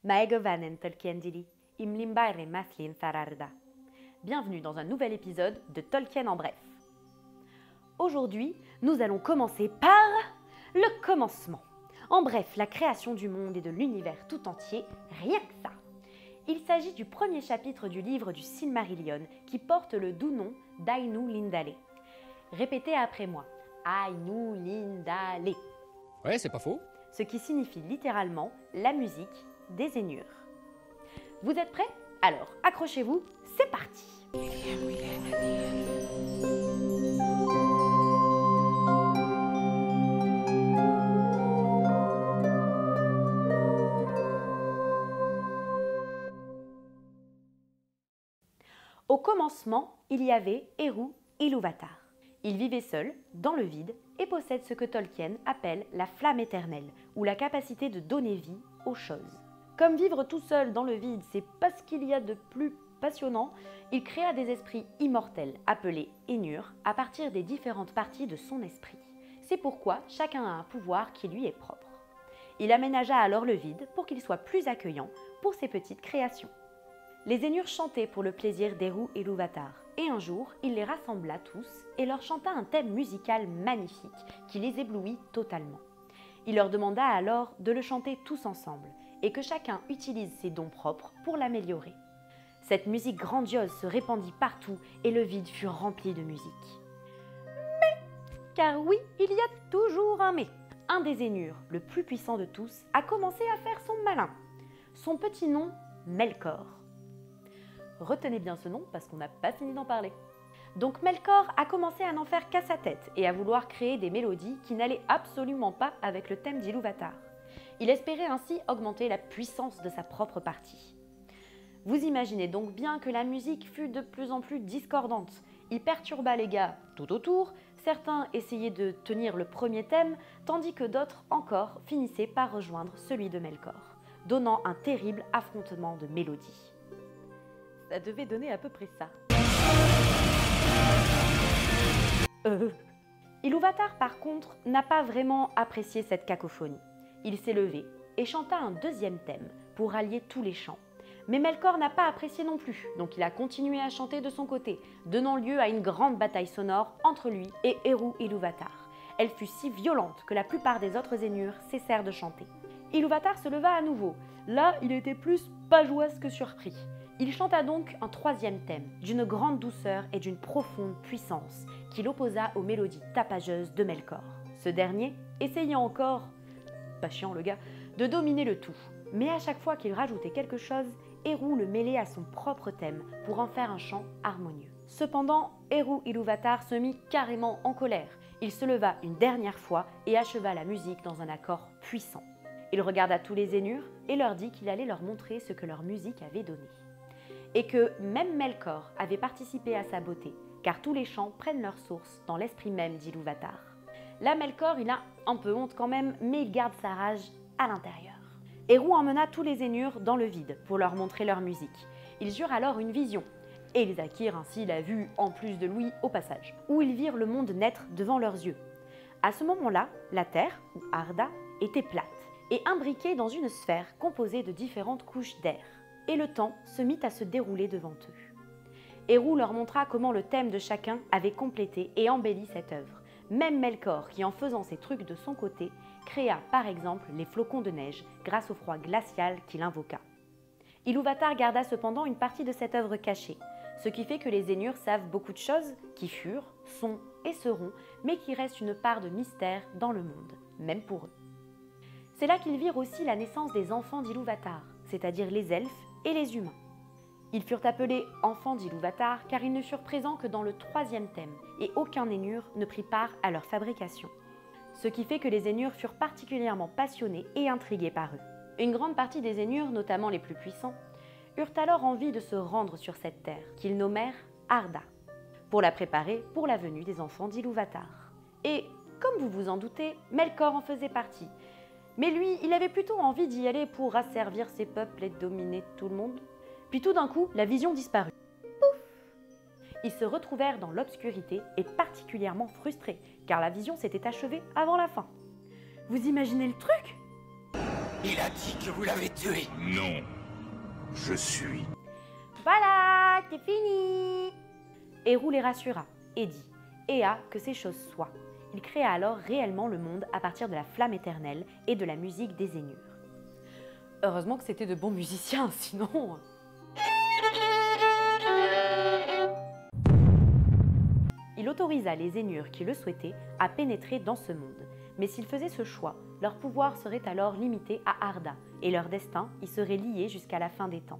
Maegovanen Tolkien Imlimbaire Maslin Fararda. Bienvenue dans un nouvel épisode de Tolkien en bref. Aujourd'hui, nous allons commencer par le commencement. En bref, la création du monde et de l'univers tout entier, rien que ça. Il s'agit du premier chapitre du livre du Silmarillion qui porte le doux nom d'Ainu Lindale. Répétez après moi, Ainu Lindale. Ouais, c'est pas faux. Ce qui signifie littéralement la musique des Ainur. Vous êtes prêts? Alors, accrochez-vous, c'est parti! Au commencement, il y avait Eru Ilúvatar. Il vivait seul, dans le vide, et possède ce que Tolkien appelle la flamme éternelle, ou la capacité de donner vie aux choses. Comme vivre tout seul dans le vide, c'est pas ce qu'il y a de plus passionnant, il créa des esprits immortels, appelés Ainur, à partir des différentes parties de son esprit. C'est pourquoi chacun a un pouvoir qui lui est propre. Il aménagea alors le vide pour qu'il soit plus accueillant pour ses petites créations. Les Ainur chantaient pour le plaisir d'Eru Ilúvatar, et un jour, il les rassembla tous et leur chanta un thème musical magnifique qui les éblouit totalement. Il leur demanda alors de le chanter tous ensemble, et que chacun utilise ses dons propres pour l'améliorer. Cette musique grandiose se répandit partout et le vide fut rempli de musique. Mais, car oui, il y a toujours un mais. Un des Ainur, le plus puissant de tous, a commencé à faire son malin. Son petit nom, Melkor. Retenez bien ce nom parce qu'on n'a pas fini d'en parler. Donc Melkor a commencé à n'en faire qu'à sa tête et à vouloir créer des mélodies qui n'allaient absolument pas avec le thème d'Ilúvatar. Il espérait ainsi augmenter la puissance de sa propre partie. Vous imaginez donc bien que la musique fut de plus en plus discordante. Il perturba les gars tout autour, certains essayaient de tenir le premier thème, tandis que d'autres encore finissaient par rejoindre celui de Melkor, donnant un terrible affrontement de mélodies. Ça devait donner à peu près ça. Ilúvatar, par contre, n'a pas vraiment apprécié cette cacophonie. Il s'est levé et chanta un deuxième thème pour rallier tous les chants. Mais Melkor n'a pas apprécié non plus, donc il a continué à chanter de son côté, donnant lieu à une grande bataille sonore entre lui et Eru Ilúvatar. Elle fut si violente que la plupart des autres Ainur cessèrent de chanter. Ilúvatar se leva à nouveau. Là, il était plus pajoise que surpris. Il chanta donc un troisième thème, d'une grande douceur et d'une profonde puissance, qu'il opposa aux mélodies tapageuses de Melkor. Ce dernier, essayant encore, pas chiant le gars, de dominer le tout. Mais à chaque fois qu'il rajoutait quelque chose, Eru le mêlait à son propre thème pour en faire un chant harmonieux. Cependant, Eru Ilúvatar se mit carrément en colère. Il se leva une dernière fois et acheva la musique dans un accord puissant. Il regarda tous les Ainur et leur dit qu'il allait leur montrer ce que leur musique avait donné. Et que même Melkor avait participé à sa beauté, car tous les chants prennent leur source dans l'esprit même d'Ilúvatar. Là, Melkor, il a un peu honte quand même, mais il garde sa rage à l'intérieur. Eru emmena tous les Ainur dans le vide pour leur montrer leur musique. Ils eurent alors une vision, et ils acquirent ainsi la vue en plus de l'ouïe au passage, où ils virent le monde naître devant leurs yeux. À ce moment-là, la terre, ou Arda, était plate, et imbriquée dans une sphère composée de différentes couches d'air. Et le temps se mit à se dérouler devant eux. Eru leur montra comment le thème de chacun avait complété et embelli cette œuvre. Même Melkor, qui en faisant ses trucs de son côté, créa par exemple les flocons de neige grâce au froid glacial qu'il invoqua. Ilúvatar garda cependant une partie de cette œuvre cachée, ce qui fait que les Ainur savent beaucoup de choses qui furent, sont et seront, mais qui restent une part de mystère dans le monde, même pour eux. C'est là qu'ils virent aussi la naissance des enfants d'Ilúvatar, c'est-à-dire les elfes et les humains. Ils furent appelés enfants d'Ilúvatar car ils ne furent présents que dans le troisième thème et aucun Ainur ne prit part à leur fabrication. Ce qui fait que les Ainur furent particulièrement passionnés et intrigués par eux. Une grande partie des Ainur, notamment les plus puissants, eurent alors envie de se rendre sur cette terre, qu'ils nommèrent Arda, pour la préparer pour la venue des enfants d'Ilúvatar. Et, comme vous vous en doutez, Melkor en faisait partie. Mais lui, il avait plutôt envie d'y aller pour asservir ses peuples et dominer tout le monde. Puis tout d'un coup, la vision disparut. Pouf! Ils se retrouvèrent dans l'obscurité et particulièrement frustrés, car la vision s'était achevée avant la fin. Vous imaginez le truc? Il a dit que vous l'avez tué. Non. Je suis. Voilà, c'est fini. Hérou les rassura et dit que ces choses soient. Il créa alors réellement le monde à partir de la flamme éternelle et de la musique des Zénures. Heureusement que c'était de bons musiciens, sinon... Il autorisa les Zénures qui le souhaitaient à pénétrer dans ce monde. Mais s'ils faisaient ce choix, leur pouvoir serait alors limité à Arda et leur destin y serait lié jusqu'à la fin des temps.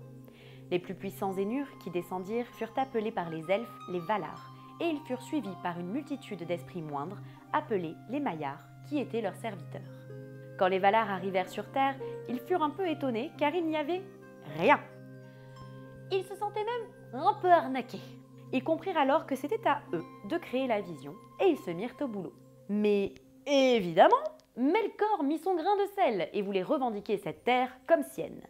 Les plus puissants Zénures qui descendirent furent appelés par les elfes les Valar, et ils furent suivis par une multitude d'esprits moindres, appelés les Maillards, qui étaient leurs serviteurs. Quand les Valar arrivèrent sur Terre, ils furent un peu étonnés car il n'y avait rien. Ils se sentaient même un peu arnaqués. Ils comprirent alors que c'était à eux de créer la vision, et ils se mirent au boulot. Mais évidemment, Melkor mit son grain de sel et voulait revendiquer cette terre comme sienne.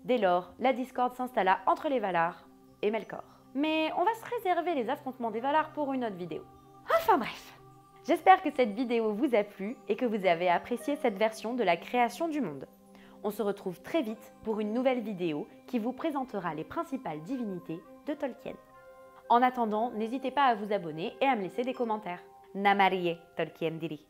Dès lors, la discorde s'installa entre les Valar et Melkor. Mais on va se réserver les affrontements des Valar pour une autre vidéo. Enfin bref, j'espère que cette vidéo vous a plu et que vous avez apprécié cette version de la création du monde. On se retrouve très vite pour une nouvelle vidéo qui vous présentera les principales divinités de Tolkien. En attendant, n'hésitez pas à vous abonner et à me laisser des commentaires. Namarie Tolkien diri.